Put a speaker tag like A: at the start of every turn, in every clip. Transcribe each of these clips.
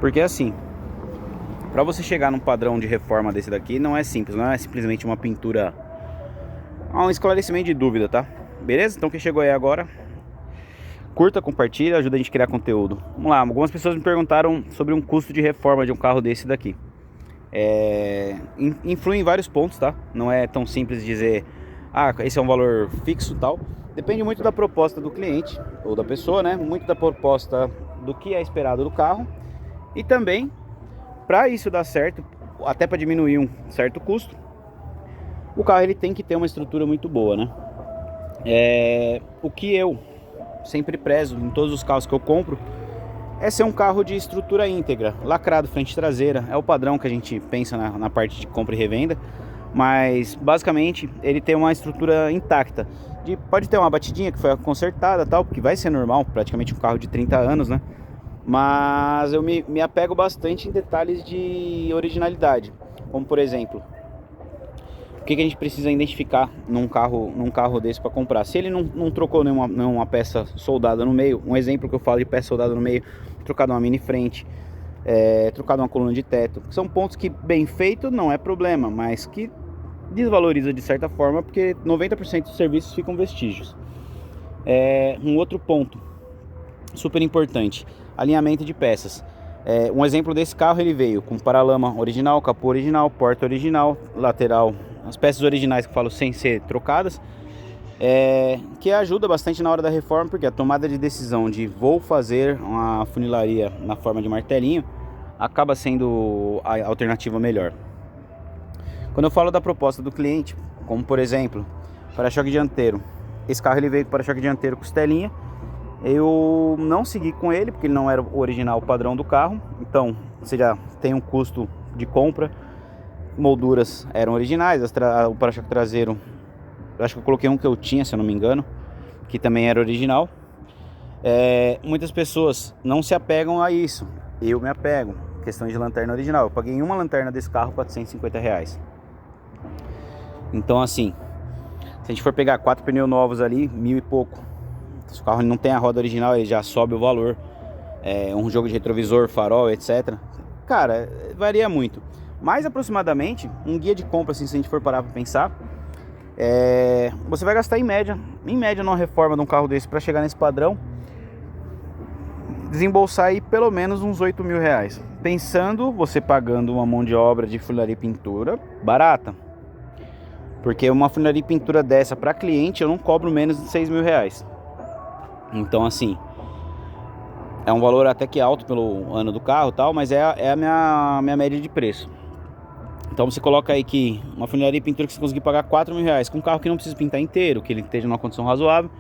A: Porque assim, para você chegar num padrão de reforma desse daqui, não é simples, não é simplesmente uma pintura. Um esclarecimento de dúvida, tá? Beleza? Então quem chegou aí agora, curta, compartilha, ajuda a gente a criar conteúdo. Vamos lá, algumas pessoas me perguntaram sobre um custo de reforma de um carro desse daqui. Influi em vários pontos, tá? Não é tão simples dizer, ah, esse é um valor fixo, tal. Depende muito da proposta do cliente ou da pessoa, né? Muito da proposta do que é esperado do carro. E também, para isso dar certo, até para diminuir um certo custo, o carro ele tem que ter uma estrutura muito boa, né? O que eu sempre prezo em todos os carros que eu compro é ser um carro de estrutura íntegra, lacrado frente e traseira. É o padrão que a gente pensa na parte de compra e revenda, mas basicamente ele tem uma estrutura intacta. Pode ter uma batidinha que foi consertada, tal, porque vai ser normal, praticamente um carro de 30 anos, né? Mas eu me apego bastante em detalhes de originalidade, como por exemplo, o que a gente precisa identificar num carro desse para comprar. Se ele não trocou nenhuma peça soldada no meio, um exemplo que eu falo de peça soldada no meio, trocado uma mini frente, trocado uma coluna de teto, são pontos que bem feito não é problema, mas que desvaloriza de certa forma, porque 90% dos serviços ficam vestígios. Um outro ponto super importante, alinhamento de peças. Um exemplo desse carro, ele veio com paralama original, capô original, porta original, lateral, as peças originais que eu falo sem ser trocadas, que ajuda bastante na hora da reforma, porque a tomada de decisão de vou fazer uma funilaria na forma de martelinho acaba sendo a alternativa melhor. Quando eu falo da proposta do cliente, como por exemplo, para-choque dianteiro, esse carro ele veio com para-choque dianteiro costelinha. Eu não segui com ele, porque ele não era o original padrão do carro. Então, você já tem um custo de compra. Molduras eram originais, o para-choque traseiro, acho que eu coloquei um que eu tinha, se eu não me engano, que também era original. Muitas pessoas não se apegam a isso. Eu me apego. Questão de lanterna original. Eu paguei em uma lanterna desse carro R$450. Então assim, se a gente for pegar 4 pneus novos ali, 1.000 e pouco. Se o carro não tem a roda original, ele já sobe o valor. Um jogo de retrovisor, farol, etc. Cara, varia muito. Mais aproximadamente, um guia de compra, assim, se a gente for parar para pensar, você vai gastar em média numa reforma de um carro desse para chegar nesse padrão, desembolsar aí pelo menos uns R$8.000. Pensando, você pagando uma mão de obra de funilaria e pintura barata. Porque uma funilaria e pintura dessa para cliente eu não cobro menos de R$6.000. Então assim, é um valor até que alto pelo ano do carro e tal, mas é a minha média de preço. Então você coloca aí que uma funilaria e pintura que você conseguir pagar R$4.000, com um carro que não precisa pintar inteiro, que ele esteja numa condição razoável.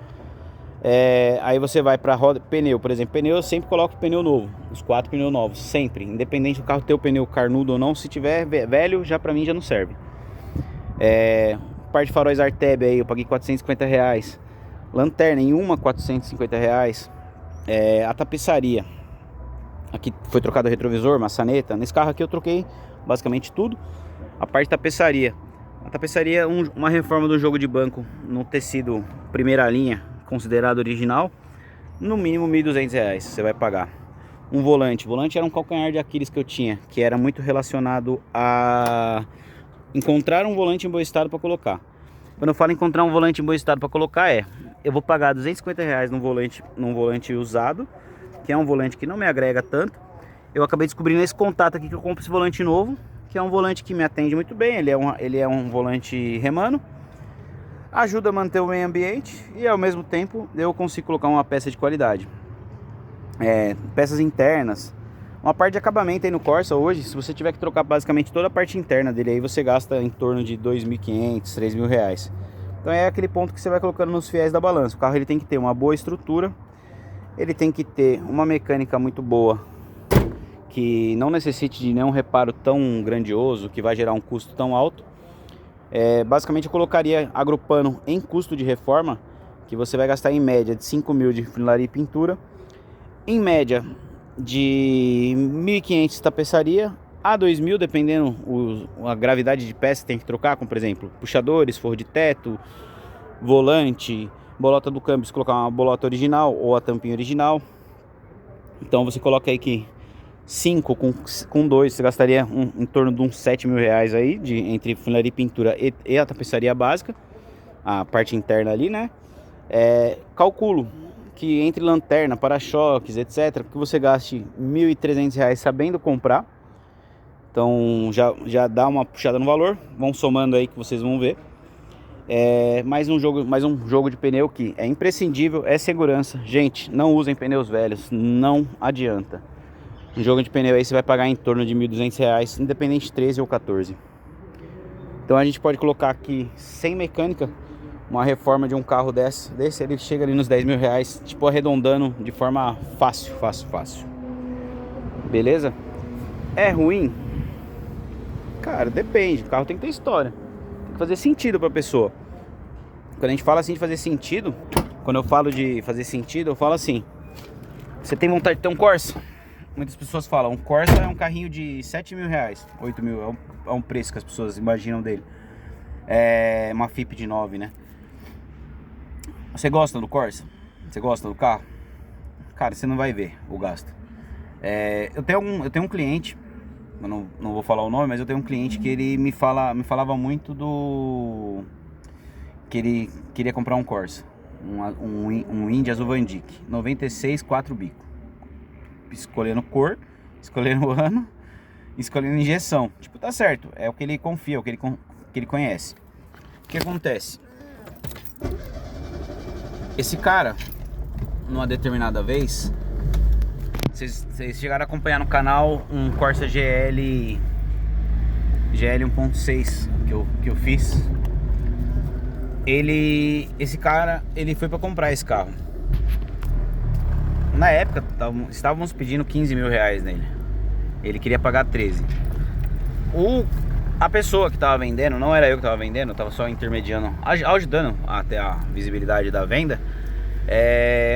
A: Aí você vai para roda, pneu, por exemplo, pneu eu sempre coloco pneu novo, os 4 pneus novos, sempre, independente do carro ter o pneu carnudo ou não. Se tiver velho, já para mim já não serve. Parte de faróis Arteb aí eu paguei R$450. Lanterna em uma R$450. A tapeçaria, aqui foi trocado o retrovisor, maçaneta. Nesse carro aqui eu troquei basicamente tudo. A parte de tapeçaria, a tapeçaria é uma reforma do jogo de banco no tecido primeira linha, considerado original, no mínimo R$1.200 você vai pagar. Um volante era um calcanhar de Aquiles que eu tinha, que era muito relacionado a encontrar um volante em bom estado para colocar. Quando eu falo encontrar um volante em bom estado para colocar, eu vou pagar R$250 num volante usado, que é um volante que não me agrega tanto. Eu acabei descobrindo esse contato aqui que eu compro esse volante novo, que é um volante que me atende muito bem. Ele é um volante Remano, ajuda a manter o meio ambiente e ao mesmo tempo eu consigo colocar uma peça de qualidade. Peças internas, uma parte de acabamento aí no Corsa hoje, se você tiver que trocar basicamente toda a parte interna dele, aí você gasta em torno de R$2.500, R$3.000. Então é aquele ponto que você vai colocando nos fiéis da balança. O carro ele tem que ter uma boa estrutura, ele tem que ter uma mecânica muito boa, que não necessite de nenhum reparo tão grandioso, que vai gerar um custo tão alto. Basicamente eu colocaria, agrupando em custo de reforma, que você vai gastar em média de 5.000 de funilaria e pintura, em média de 1.500 de tapeçaria a 2.000, dependendo a gravidade de peça que tem que trocar, como por exemplo puxadores, forro de teto, volante, bolota do câmbio, se colocar uma bolota original ou a tampinha original. Então você coloca aí que 5 com 2 você gastaria em torno de uns 7 mil reais aí, entre funilaria e pintura e a tapeçaria básica, a parte interna ali, né? Calculo que entre lanterna, para-choques, etc, que você gaste R$ 1.300 sabendo comprar. Então já dá uma puxada no valor, vão somando aí que vocês vão ver. Mais um jogo de pneu que é imprescindível, é segurança. Gente, não usem pneus velhos, não adianta. Um jogo de pneu aí você vai pagar em torno de R$ 1.200, independente de 13 ou 14. Então a gente pode colocar aqui, sem mecânica, uma reforma de um carro desse ele chega ali nos 10 mil reais, tipo arredondando de forma fácil. Beleza? É ruim? Cara, depende, o carro tem que ter história, tem que fazer sentido pra pessoa. Quando a gente fala assim de fazer sentido, quando eu falo de fazer sentido, eu falo assim: você tem vontade de ter um Corsa? Muitas pessoas falam, um Corsa é um carrinho de 7 mil reais, 8 mil, é um preço que as pessoas imaginam dele. É uma FIP de 9, né? Você gosta do Corsa? Você gosta do carro? Cara, você não vai ver o gasto. Eu tenho um cliente, eu não vou falar o nome, mas eu tenho um cliente que ele me falava muito que ele queria comprar um Corsa, um Indy azul Van Dyke, 96, 4 bico, escolhendo cor, escolhendo ano, escolhendo injeção. Tipo, tá certo, é o que ele confia, o que ele conhece. O que acontece? Esse cara, numa determinada vez, vocês chegaram a acompanhar no canal um Corsa GL 1.6 que eu fiz. Esse cara, ele foi pra comprar esse carro. Na época, estávamos pedindo 15 mil reais nele. Ele queria pagar 13. A pessoa que tava vendendo, não era eu que tava vendendo, eu tava só intermediando, ajudando até a visibilidade da venda.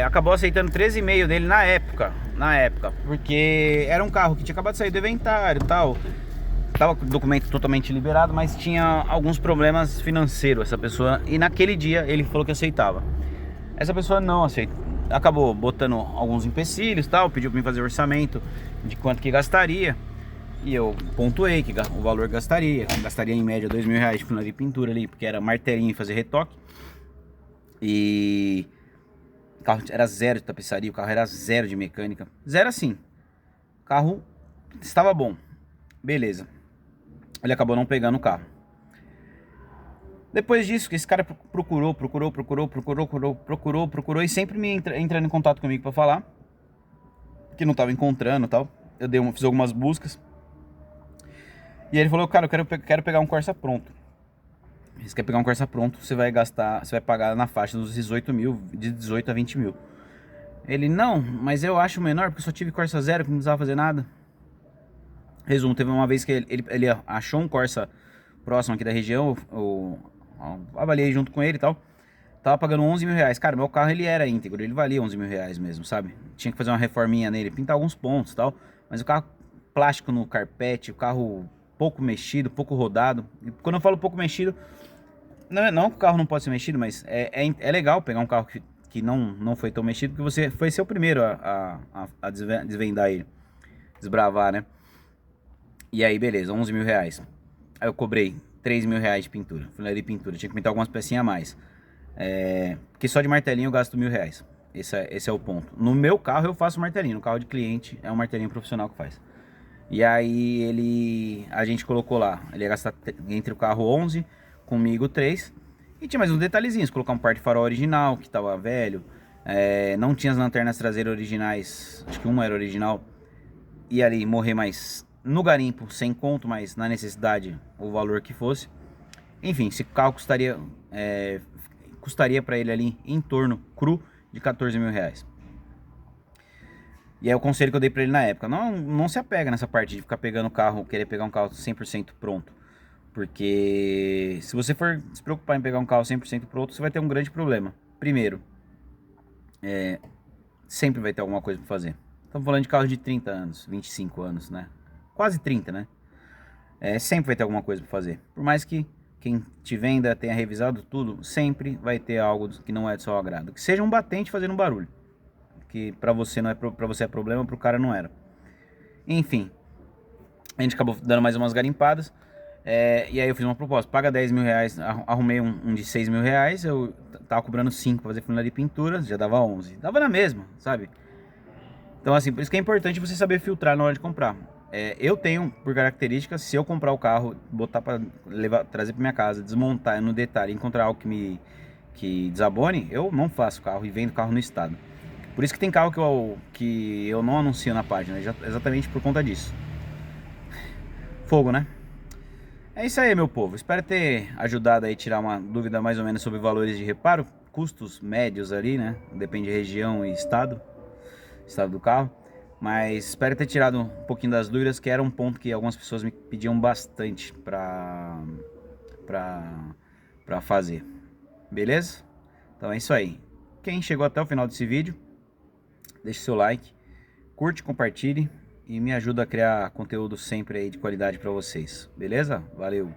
A: Acabou aceitando 13,5 dele na época, porque era um carro que tinha acabado de sair do inventário e tal. Tava com o documento totalmente liberado, mas tinha alguns problemas financeiros essa pessoa, e naquele dia ele falou que aceitava. Essa pessoa não aceitou, acabou botando alguns empecilhos e tal, pediu pra mim fazer orçamento de quanto que gastaria. E eu pontuei que o valor gastaria em média 2 mil reais de funilaria e pintura ali, porque era martelinho e fazer retoque. E o carro era zero de tapeçaria, o carro era zero de mecânica. Zero assim. O carro estava bom. Beleza. Ele acabou não pegando o carro. Depois disso, esse cara procurou e sempre me entrando em contato comigo pra falar que não tava encontrando e tal. Eu fiz algumas buscas. E ele falou, cara, eu quero pegar um Corsa pronto. Se você quer pegar um Corsa pronto, você vai pagar na faixa dos 18 mil, de 18 a 20 mil. Ele, não, mas eu acho menor, porque eu só tive Corsa zero, que não precisava fazer nada. Resumo, teve uma vez que ele achou um Corsa próximo aqui da região, eu avaliei junto com ele e tal. Tava pagando 11 mil reais. Cara, meu carro ele era íntegro, ele valia 11 mil reais mesmo, sabe? Tinha que fazer uma reforminha nele, pintar alguns pontos e tal. Mas o carro, plástico no carpete, o carro pouco mexido, pouco rodado. E quando eu falo pouco mexido, não que o carro não pode ser mexido, mas é legal pegar um carro que não foi tão mexido, porque você foi ser o primeiro a desvendar ele, desbravar, né? E aí, beleza, 11 mil reais. Aí eu cobrei 3 mil reais de pintura, funilaria e pintura. Tinha que pintar algumas pecinhas a mais. Porque só de martelinho eu gasto 1.000 reais. Esse é o ponto. No meu carro eu faço martelinho, no carro de cliente é um martelinho profissional que faz. E aí a gente colocou lá, ele ia gastar entre o carro 11, comigo 3. E tinha mais uns detalhezinhos, colocar um par de farol original que tava velho. Não tinha as lanternas traseiras originais, acho que uma era original. E ali morrer mais no garimpo, sem conto, mas na necessidade o valor que fosse. Enfim, esse carro custaria para ele ali em torno, cru, de 14 mil reais. E aí o conselho que eu dei pra ele na época, não se apega nessa parte de ficar pegando o carro, querer pegar um carro 100% pronto. Porque se você for se preocupar em pegar um carro 100% pronto, você vai ter um grande problema. Primeiro, sempre vai ter alguma coisa pra fazer. Estamos falando de carro de 30 anos, 25 anos, né? Quase 30, né? Sempre vai ter alguma coisa pra fazer. Por mais que quem te venda tenha revisado tudo, sempre vai ter algo que não é do seu agrado. Que seja um batente fazendo um barulho. Que pra você não é, pra você é problema, pro cara não era. Enfim, a gente acabou dando mais umas garimpadas. E aí eu fiz uma proposta, paga 10 mil reais, arrumei um de 6 mil reais, eu tava cobrando 5 pra fazer funilaria e pintura, já dava 11, dava na mesma, sabe? Então assim, por isso que é importante você saber filtrar na hora de comprar. Eu tenho, por característica, se eu comprar o carro, botar pra levar, trazer pra minha casa, desmontar no detalhe, encontrar algo que desabone, eu não faço carro e vendo carro no estado. Por isso que tem carro que eu não anuncio na página, exatamente por conta disso. Fogo, né? É isso aí, meu povo. Espero ter ajudado aí a tirar uma dúvida mais ou menos sobre valores de reparo, custos médios ali, né? Depende de região e estado do carro. Mas espero ter tirado um pouquinho das dúvidas, que era um ponto que algumas pessoas me pediam bastante pra fazer. Beleza? Então é isso aí. Quem chegou até o final desse vídeo, deixe seu like, curte, compartilhe e me ajuda a criar conteúdo sempre aí de qualidade para vocês. Beleza? Valeu!